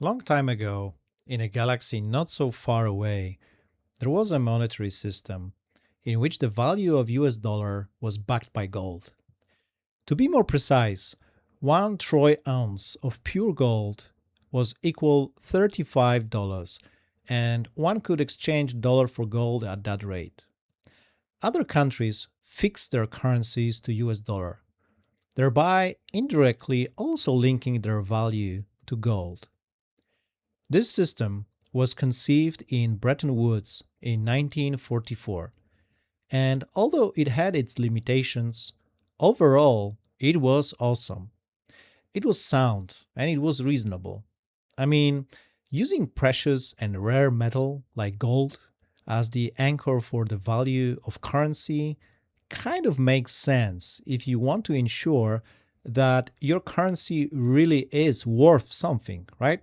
Long time ago, in a galaxy not so far away, there was a monetary system in which the value of US dollar was backed by gold. To be more precise, 1 troy ounce of pure gold was equal $35, and one could exchange dollar for gold at that rate. Other countries fixed their currencies to US dollar, thereby indirectly also linking their value to gold. This system was conceived in Bretton Woods in 1944, and although it had its limitations, overall it was awesome. It was sound and it was reasonable. I mean, using precious and rare metal like gold as the anchor for the value of currency kind of makes sense if you want to ensure that your currency really is worth something, right?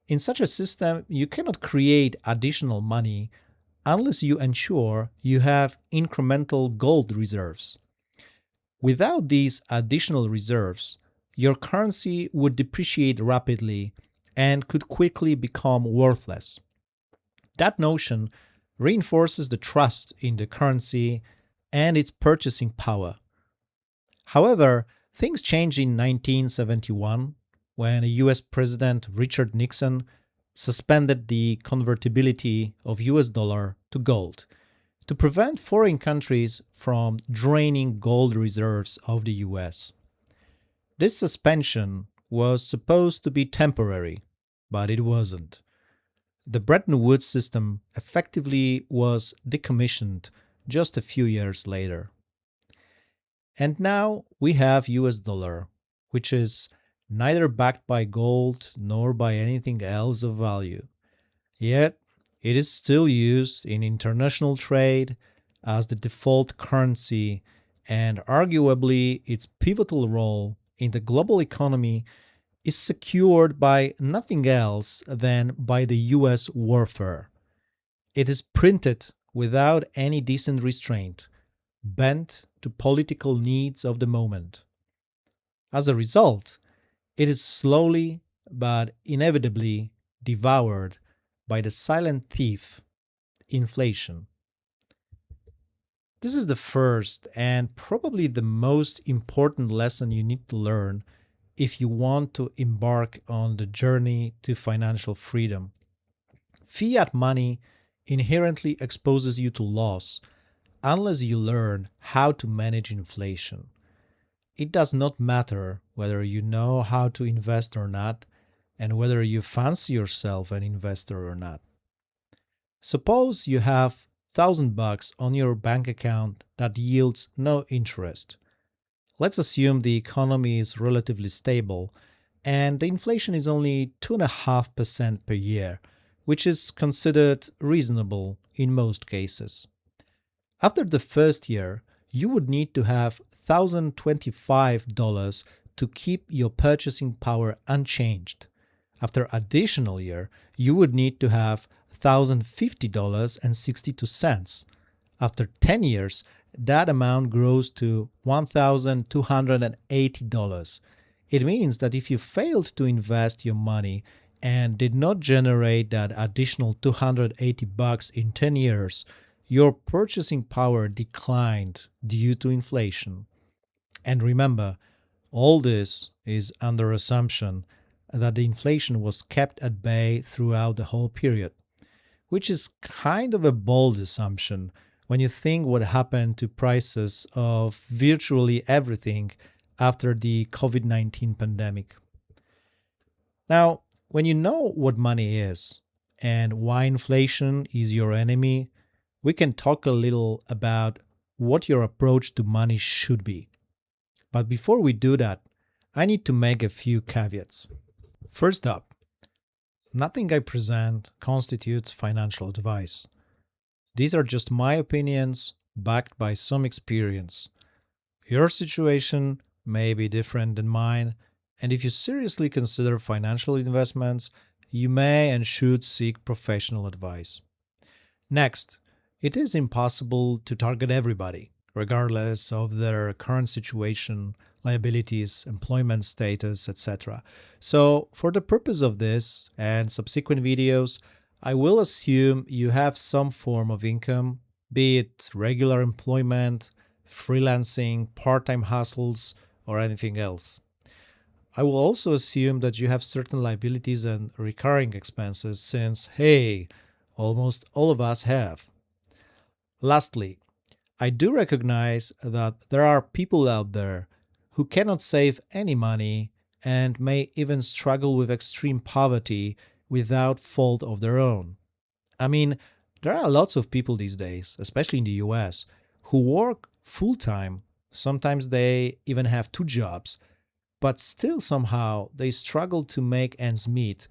In such a system, you cannot create additional money unless you ensure you have incremental gold reserves. Without these additional reserves, your currency would depreciate rapidly and could quickly become worthless. That notion reinforces the trust in the currency and its purchasing power. However, things changed in 1971 when US President Richard Nixon suspended the convertibility of US dollar to gold to prevent foreign countries from draining gold reserves of the US. This suspension was supposed to be temporary, but it wasn't. The Bretton Woods system effectively was decommissioned just a few years later. And now we have US dollar, which is neither backed by gold nor by anything else of value. Yet, it is still used in international trade as the default currency, and arguably its pivotal role in the global economy is secured by nothing else than by the US warfare. It is printed without any decent restraint, bent to political needs of the moment. As a result, it is slowly but inevitably devoured by the silent thief, inflation. This is the first and probably the most important lesson you need to learn if you want to embark on the journey to financial freedom. Fiat money inherently exposes you to loss unless you learn how to manage inflation. It does not matter whether you know how to invest or not, and whether you fancy yourself an investor or not. Suppose you have $1,000 on your bank account that yields no interest. Let's assume the economy is relatively stable and the inflation is only 2.5% per year, which is considered reasonable in most cases. After the first year, you would need to have $1,025 to keep your purchasing power unchanged. After additional year, you would need to have $1,050.62. After 10 years, that amount grows to $1,280. It means that if you failed to invest your money and did not generate that additional $280 in 10 years, your purchasing power declined due to inflation. And remember, all this is under assumption that the inflation was kept at bay throughout the whole period, which is kind of a bold assumption when you think what happened to prices of virtually everything after the COVID-19 pandemic. Now, when you know what money is and why inflation is your enemy, we can talk a little about what your approach to money should be. But before we do that, I need to make a few caveats. First up, nothing I present constitutes financial advice. These are just my opinions backed by some experience. Your situation may be different than mine, and if you seriously consider financial investments, you may and should seek professional advice. Next, it is impossible to target everybody, regardless of their current situation, liabilities, employment status, etc. So, for the purpose of this and subsequent videos, I will assume you have some form of income, be it regular employment, freelancing, part time hustles, or anything else. I will also assume that you have certain liabilities and recurring expenses, since, hey, almost all of us have. Lastly, I do recognize that there are people out there who cannot save any money and may even struggle with extreme poverty without fault of their own. I mean, there are lots of people these days, especially in the US, who work full time. Sometimes they even have two jobs, but still somehow they struggle to make ends meet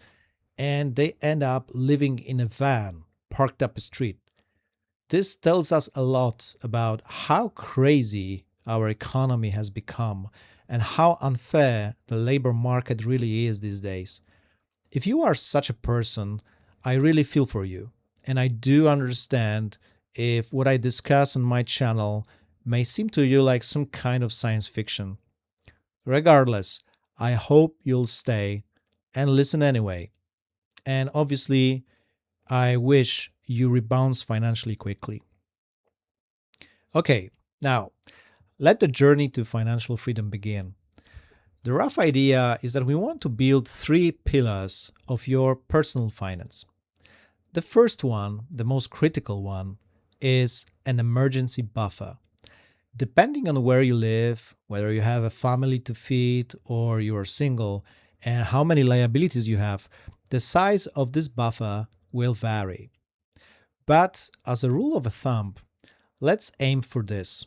and they end up living in a van parked up a street. This tells us a lot about how crazy our economy has become and how unfair the labor market really is these days. If you are such a person, I really feel for you. And I do understand if what I discuss on my channel may seem to you like some kind of science fiction. Regardless, I hope you'll stay and listen anyway. And obviously, I wish you rebounds financially quickly. Okay, now let the journey to financial freedom begin. The rough idea is that we want to build three pillars of your personal finance. The first one, the most critical one, is an emergency buffer. Depending on where you live, whether you have a family to feed or you are single, and how many liabilities you have, the size of this buffer will vary. But as a rule of thumb, let's aim for this.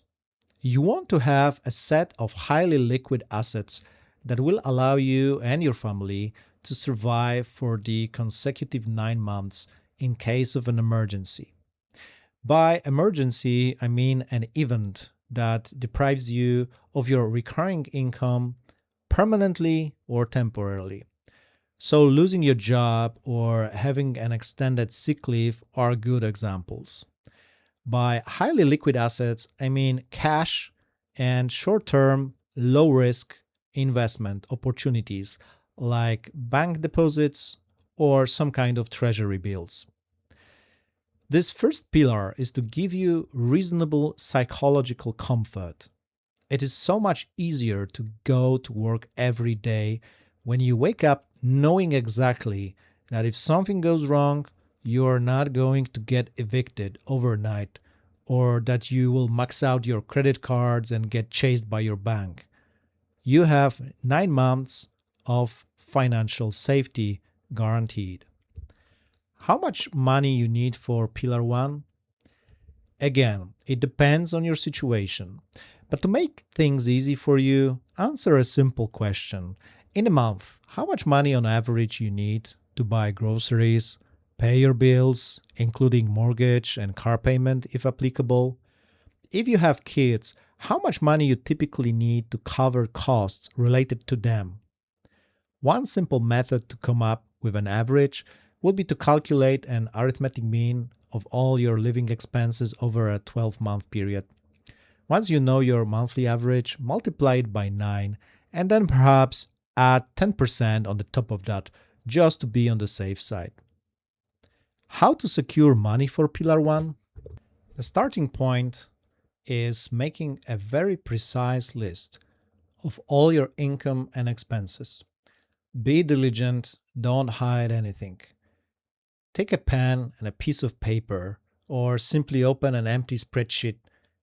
You want to have a set of highly liquid assets that will allow you and your family to survive for the consecutive 9 months in case of an emergency. By emergency, I mean an event that deprives you of your recurring income permanently or temporarily. So, losing your job or having an extended sick leave are good examples. By highly liquid assets, I mean cash and short term, low risk investment opportunities like bank deposits or some kind of treasury bills. This first pillar is to give you reasonable psychological comfort. It is so much easier to go to work every day when you wake up knowing exactly that if something goes wrong, you are not going to get evicted overnight or that you will max out your credit cards and get chased by your bank. You have 9 months of financial safety guaranteed. How much money you need for Pillar 1? Again, it depends on your situation. But to make things easy for you, answer a simple question. In a month, how much money on average you need to buy groceries, pay your bills, including mortgage and car payment if applicable? If you have kids, how much money you typically need to cover costs related to them? One simple method to come up with an average would be to calculate an arithmetic mean of all your living expenses over a 12-month period. Once you know your monthly average, multiply it by 9 and then perhaps add 10% on the top of that just to be on the safe side. How to secure money for Pillar 1? The starting point is making a very precise list of all your income and expenses. Be diligent, don't hide anything. Take a pen and a piece of paper, or simply open an empty spreadsheet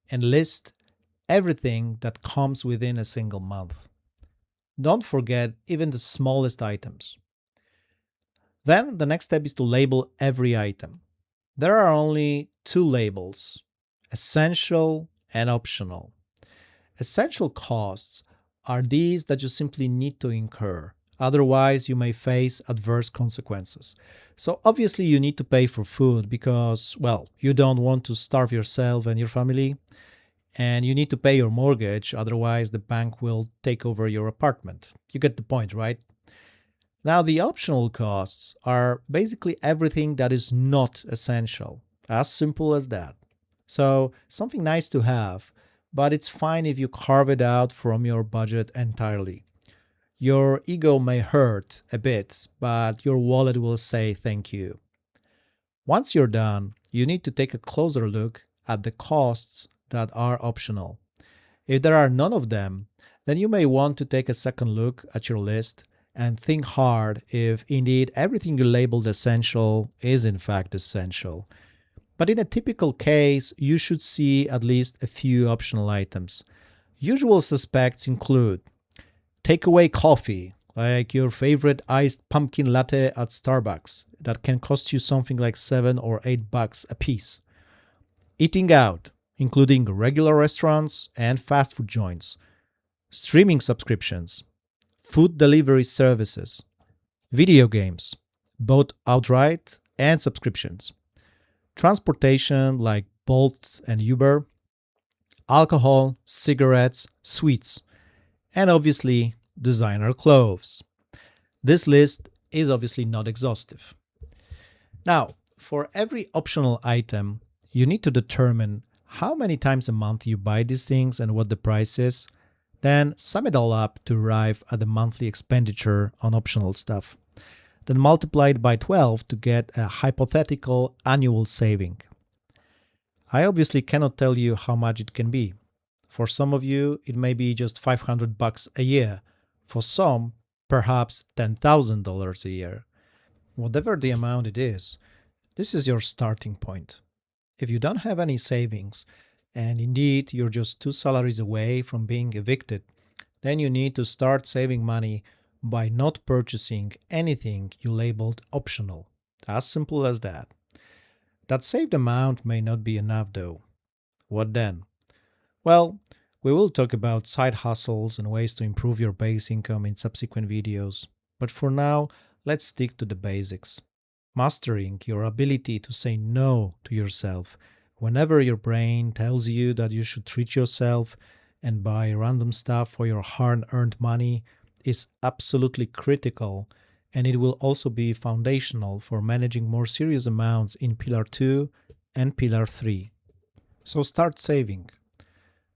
and list everything that comes within a single month. Don't forget even the smallest items. Then the next step is to label every item. There are only two labels: essential and optional. Essential costs are these that you simply need to incur. Otherwise, you may face adverse consequences. So obviously you need to pay for food because, well, you don't want to starve yourself and your family. And you need to pay your mortgage, otherwise the bank will take over your apartment. You get the point, right? Now, the optional costs are basically everything that is not essential. As simple as that. So, something nice to have, but it's fine if you carve it out from your budget entirely. Your ego may hurt a bit, but your wallet will say thank you. Once you're done, you need to take a closer look at the costs that are optional. If there are none of them, then you may want to take a second look at your list and think hard if indeed everything you labeled essential is in fact essential. But in a typical case, you should see at least a few optional items. Usual suspects include takeaway coffee, like your favorite iced pumpkin latte at Starbucks, that can cost you something like $7 or $8 a piece. Eating out, including regular restaurants and fast food joints. Streaming subscriptions, food delivery services, video games, both outright and subscriptions. Transportation like Bolt and Uber, alcohol, cigarettes, sweets, and obviously designer clothes. This list is obviously not exhaustive. Now, for every optional item, you need to determine how many times a month you buy these things and what the price is, then sum it all up to arrive at the monthly expenditure on optional stuff. Then multiply it by 12 to get a hypothetical annual saving. I obviously cannot tell you how much it can be. For some of you, it may be just $500 a year. For some, perhaps $10,000 a year. Whatever the amount it is, this is your starting point. If you don't have any savings, and indeed you're just 2 salaries away from being evicted, then you need to start saving money by not purchasing anything you labeled optional. As simple as that. That saved amount may not be enough though. What then? Well, we will talk about side hustles and ways to improve your base income in subsequent videos, but for now, let's stick to the basics. Mastering your ability to say no to yourself whenever your brain tells you that you should treat yourself and buy random stuff for your hard-earned money is absolutely critical, and it will also be foundational for managing more serious amounts in Pillar 2 and Pillar 3. So start saving.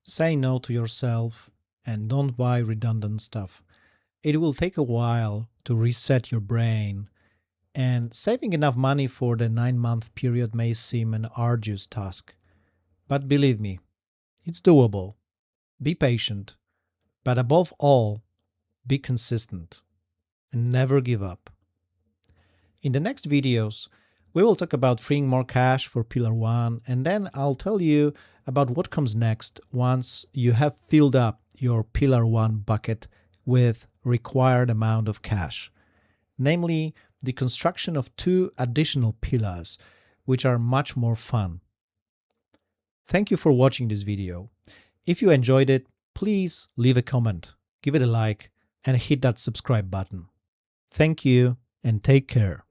Say no to yourself and don't buy redundant stuff. It will take a while to reset your brain, and saving enough money for the 9-month period may seem an arduous task. But believe me, it's doable. Be patient, but above all, be consistent and never give up. In the next videos, we will talk about freeing more cash for Pillar 1, and then I'll tell you about what comes next once you have filled up your Pillar 1 bucket with required amount of cash, namely the construction of 2 additional pillars, which are much more fun. Thank you for watching this video. If you enjoyed it, please leave a comment, give it a like, and hit that subscribe button. Thank you and take care.